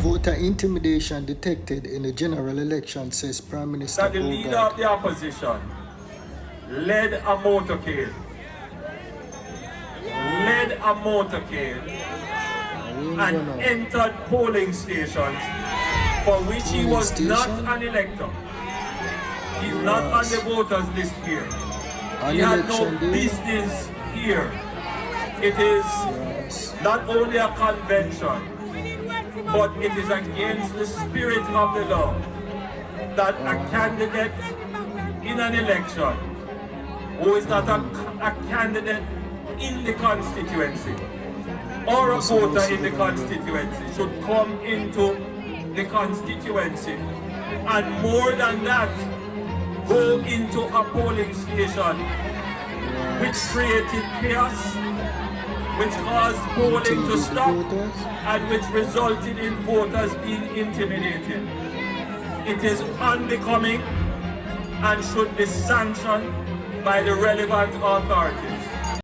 Voter intimidation detected in the general election, says Prime Minister. That the leader of the opposition led a motorcade. And entered polling stations for which he was not an elector. He's not on the voters list here. He had no business here. It is not only a convention, but it is against the spirit of the law that a candidate in an election who is not a candidate in the constituency or a voter in the constituency should come into the constituency, and more than that, go into a polling station which created chaos, which caused polling to stop, and which resulted in voters being intimidated. It is unbecoming and should be sanctioned by the relevant authorities.